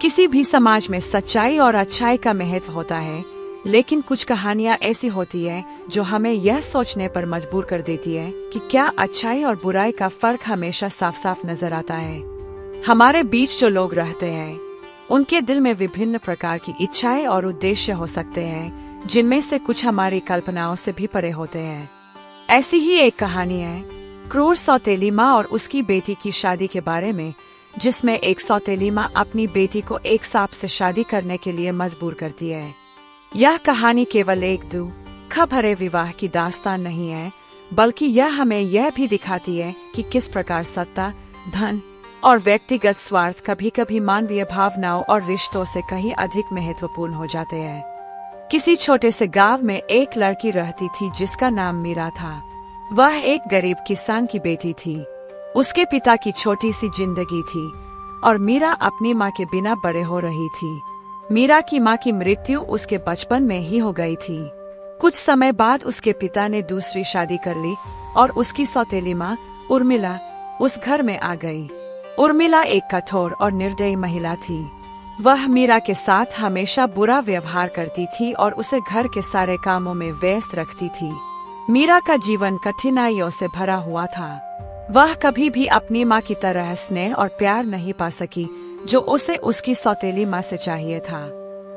किसी भी समाज में सच्चाई और अच्छाई का महत्व होता है, लेकिन कुछ कहानियां ऐसी होती है जो हमें यह सोचने पर मजबूर कर देती है कि क्या अच्छाई और बुराई का फर्क हमेशा साफ साफ नजर आता है। हमारे बीच जो लोग रहते हैं, उनके दिल में विभिन्न प्रकार की इच्छाएं और उद्देश्य हो सकते हैं, जिनमें से कुछ हमारी कल्पनाओं से भी परे होते हैं। ऐसी ही एक कहानी है क्रूर सौतेली माँ और उसकी बेटी की शादी के बारे में, जिसमें एक सौतेली माँ अपनी बेटी को एक सांप से शादी करने के लिए मजबूर करती है। यह कहानी केवल एक दुख भरे विवाह की दास्तान नहीं है, बल्कि यह हमें यह भी दिखाती है कि किस प्रकार सत्ता, धन और व्यक्तिगत स्वार्थ कभी कभी मानवीय भावनाओं और रिश्तों से कहीं अधिक महत्वपूर्ण हो जाते हैं। किसी छोटे से गांव में एक लड़की रहती थी जिसका नाम मीरा था। वह एक गरीब किसान की बेटी थी। उसके पिता की छोटी सी जिंदगी थी और मीरा अपनी माँ के बिना बड़े हो रही थी। मीरा की माँ की मृत्यु उसके बचपन में ही हो गई थी। कुछ समय बाद उसके पिता ने दूसरी शादी कर ली और उसकी सौतेली माँ उर्मिला उस घर में आ गई। उर्मिला एक कठोर और निर्दयी महिला थी। वह मीरा के साथ हमेशा बुरा व्यवहार करती थी और उसे घर के सारे कामों में व्यस्त रखती थी। मीरा का जीवन कठिनाइयों से भरा हुआ था। वह कभी भी अपनी माँ की तरह स्नेह और प्यार नहीं पा सकी जो उसे उसकी सौतेली माँ से चाहिए था।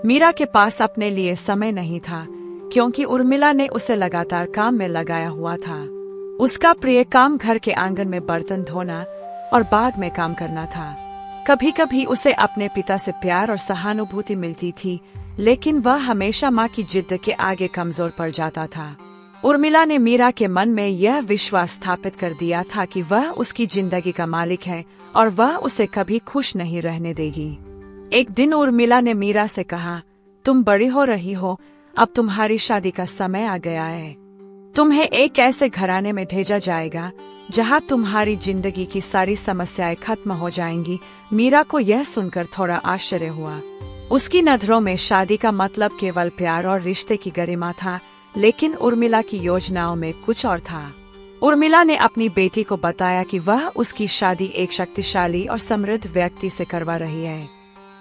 मीरा के पास अपने लिए समय नहीं था, क्योंकि उर्मिला ने उसे लगातार काम में लगाया हुआ था। उसका प्रिय काम घर के आंगन में बर्तन धोना और बाग में काम करना था। कभी कभी उसे अपने पिता से प्यार और सहानुभूति मिलती थी, लेकिन वह हमेशा माँ की जिद के आगे कमजोर पड़ जाता था। उर्मिला ने मीरा के मन में यह विश्वास स्थापित कर दिया था कि वह उसकी जिंदगी का मालिक है और वह उसे कभी खुश नहीं रहने देगी। एक दिन उर्मिला ने मीरा से कहा, तुम बड़ी हो रही हो, अब तुम्हारी शादी का समय आ गया है। तुम्हें एक ऐसे घराने में भेजा जाएगा जहां तुम्हारी जिंदगी की सारी समस्याएं खत्म हो जाएंगी। मीरा को यह सुनकर थोड़ा आश्चर्य हुआ। उसकी नजरों में शादी का मतलब केवल प्यार और रिश्ते की गरिमा था, लेकिन उर्मिला की योजनाओं में कुछ और था। उर्मिला ने अपनी बेटी को बताया कि वह उसकी शादी एक शक्तिशाली और समृद्ध व्यक्ति से करवा रही है।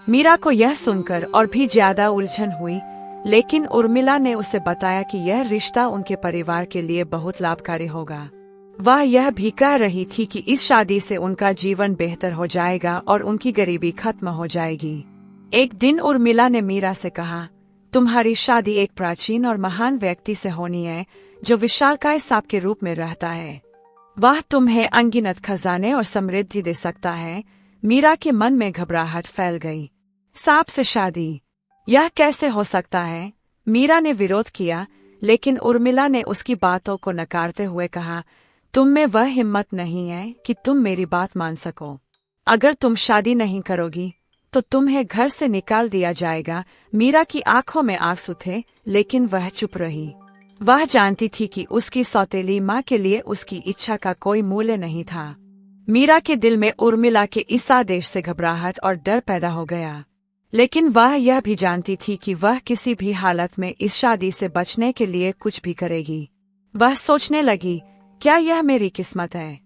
मीरा को यह सुनकर और भी ज्यादा उलझन हुई, लेकिन उर्मिला ने उसे बताया कि यह रिश्ता उनके परिवार के लिए बहुत लाभकारी होगा। वह यह भी कह रही थी कि इस शादी से उनका जीवन बेहतर हो जाएगा और उनकी गरीबी खत्म हो जाएगी। एक दिन उर्मिला ने मीरा से कहा, तुम्हारी शादी एक प्राचीन और महान व्यक्ति से होनी है जो विशालकाय सांप के रूप में रहता है। वह तुम्हें अनगिनत खजाने और समृद्धि दे सकता है। मीरा के मन में घबराहट फैल गई। सांप से शादी, यह कैसे हो सकता है? मीरा ने विरोध किया, लेकिन उर्मिला ने उसकी बातों को नकारते हुए कहा, तुम में वह हिम्मत नहीं है कि तुम मेरी बात मान सको। अगर तुम शादी नहीं करोगी तो तुम्हें घर से निकाल दिया जाएगा। मीरा की आंखों में आंसू थे, लेकिन वह चुप रही। वह जानती थी कि उसकी सौतेली माँ के लिए उसकी इच्छा का कोई मूल्य नहीं था। मीरा के दिल में उर्मिला के इस आदेश से घबराहट और डर पैदा हो गया, लेकिन वह यह भी जानती थी कि वह किसी भी हालत में इस शादी से बचने के लिए कुछ भी करेगी। वह सोचने लगी, क्या यह मेरी किस्मत है?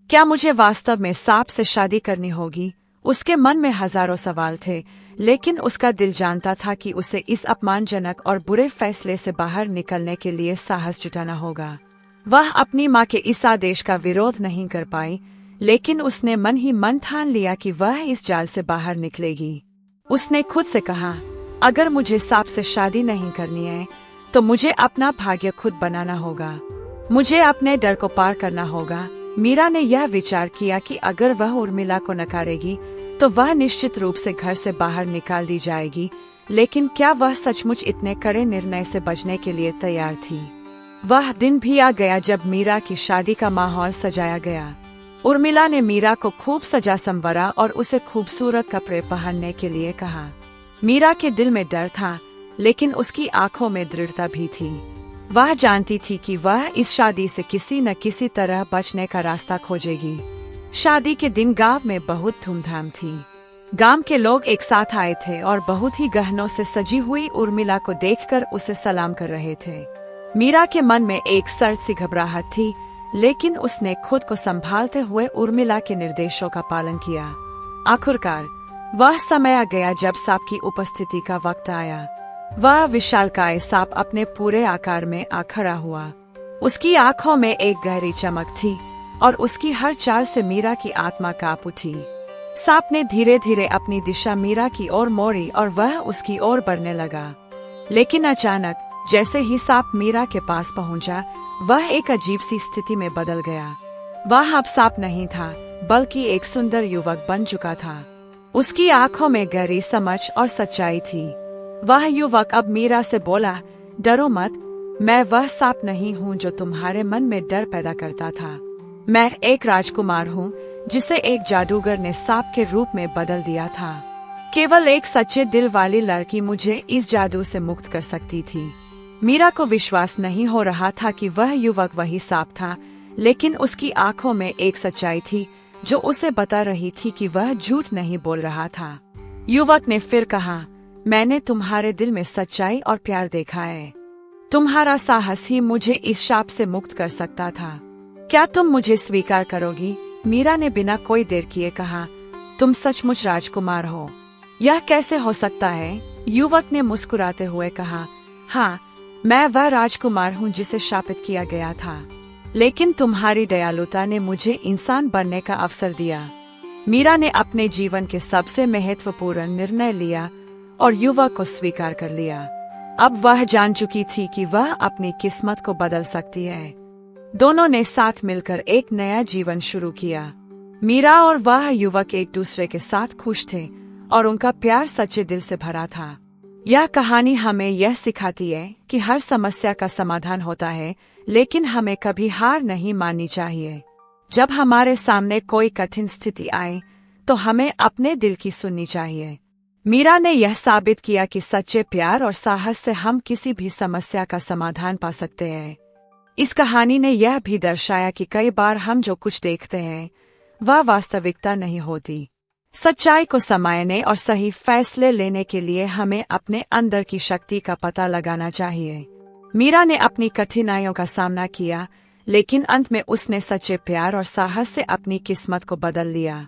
क्या मुझे वास्तव में सांप से शादी करनी होगी? उसके मन में हजारों सवाल थे, लेकिन उसका दिल जानता था कि उसे इस अपमानजनक और बुरे फैसले से बाहर निकलने के लिए साहस जुटाना होगा। वह अपनी माँ के इस आदेश का विरोध नहीं कर पाई, लेकिन उसने मन ही मन ठान लिया कि वह इस जाल से बाहर निकलेगी। उसने खुद से कहा, अगर मुझे सांप से शादी नहीं करनी है तो मुझे अपना भाग्य खुद बनाना होगा। मुझे अपने डर को पार करना होगा। मीरा ने यह विचार किया कि अगर वह उर्मिला को नकारेगी तो वह निश्चित रूप से घर से बाहर निकाल दी जाएगी, लेकिन क्या वह सचमुच इतने कड़े निर्णय से बचने के लिए तैयार थी? वह दिन भी आ गया जब मीरा की शादी का माहौल सजाया गया। उर्मिला ने मीरा को खूब सजा संवरा और उसे खूबसूरत कपड़े पहनने के लिए कहा। मीरा के दिल में डर था, लेकिन उसकी आंखों में दृढ़ता भी थी। वह जानती थी कि वह इस शादी से किसी न किसी तरह बचने का रास्ता खोजेगी। शादी के दिन गांव में बहुत धूमधाम थी। गांव के लोग एक साथ आए थे और बहुत ही गहनों से सजी हुई उर्मिला को देखकर उसे सलाम कर रहे थे। मीरा के मन में एक सर्द सी घबराहट थी, लेकिन उसने खुद को संभालते हुए उर्मिला के निर्देशों का पालन किया। आखिरकार वह समय आ गया जब सांप की उपस्थिति का वक्त आया। वह विशालकाय सांप अपने पूरे आकार में आ खड़ा हुआ। उसकी आंखों में एक गहरी चमक थी और उसकी हर चाल से मीरा की आत्मा कांप उठी। सांप ने धीरे धीरे अपनी दिशा मीरा की ओर मोड़ी और वह उसकी ओर बढ़ने लगा। लेकिन अचानक जैसे ही सांप मीरा के पास पहुंचा, वह एक अजीब सी स्थिति में बदल गया। वह अब सांप नहीं था, बल्कि एक सुंदर युवक बन चुका था। उसकी आंखों में गहरी समझ और सच्चाई थी। वह युवक अब मीरा से बोला, डरो मत, मैं वह सांप नहीं हूँ जो तुम्हारे मन में डर पैदा करता था। मैं एक राजकुमार हूँ जिसे एक जादूगर ने सांप के रूप में बदल दिया था। केवल एक सच्चे दिल वाली लड़की मुझे इस जादू से मुक्त कर सकती थी। मीरा को विश्वास नहीं हो रहा था कि वह युवक वही सांप था, लेकिन उसकी आंखों में एक सच्चाई थी जो उसे बता रही थी कि वह झूठ नहीं बोल रहा था। युवक ने फिर कहा, मैंने तुम्हारे दिल में सच्चाई और प्यार देखा है। तुम्हारा साहस ही मुझे इस शाप से मुक्त कर सकता था। क्या तुम मुझे स्वीकार करोगी? मीरा ने बिना कोई देर किए कहा, तुम सचमुच राजकुमार हो? यह कैसे हो सकता है? युवक ने मुस्कुराते हुए कहा, हाँ, मैं वह राजकुमार हूँ जिसे शापित किया गया था, लेकिन तुम्हारी दयालुता ने मुझे इंसान बनने का अवसर दिया। मीरा ने अपने जीवन के सबसे महत्वपूर्ण निर्णय लिया और युवक को स्वीकार कर लिया। अब वह जान चुकी थी कि वह अपनी किस्मत को बदल सकती है। दोनों ने साथ मिलकर एक नया जीवन शुरू किया। मीरा और वह युवक एक दूसरे के साथ खुश थे और उनका प्यार सच्चे दिल से भरा था। यह कहानी हमें यह सिखाती है कि हर समस्या का समाधान होता है, लेकिन हमें कभी हार नहीं माननी चाहिए। जब हमारे सामने कोई कठिन स्थिति आए, तो हमें अपने दिल की सुननी चाहिए। मीरा ने यह साबित किया कि सच्चे प्यार और साहस से हम किसी भी समस्या का समाधान पा सकते हैं। इस कहानी ने यह भी दर्शाया कि कई बार हम जो कुछ देखते हैं, वह वास्तविकता नहीं होती। सच्चाई को समझने और सही फैसले लेने के लिए हमें अपने अंदर की शक्ति का पता लगाना चाहिए। मीरा ने अपनी कठिनाइयों का सामना किया, लेकिन अंत में उसने सच्चे प्यार और साहस से अपनी किस्मत को बदल लिया।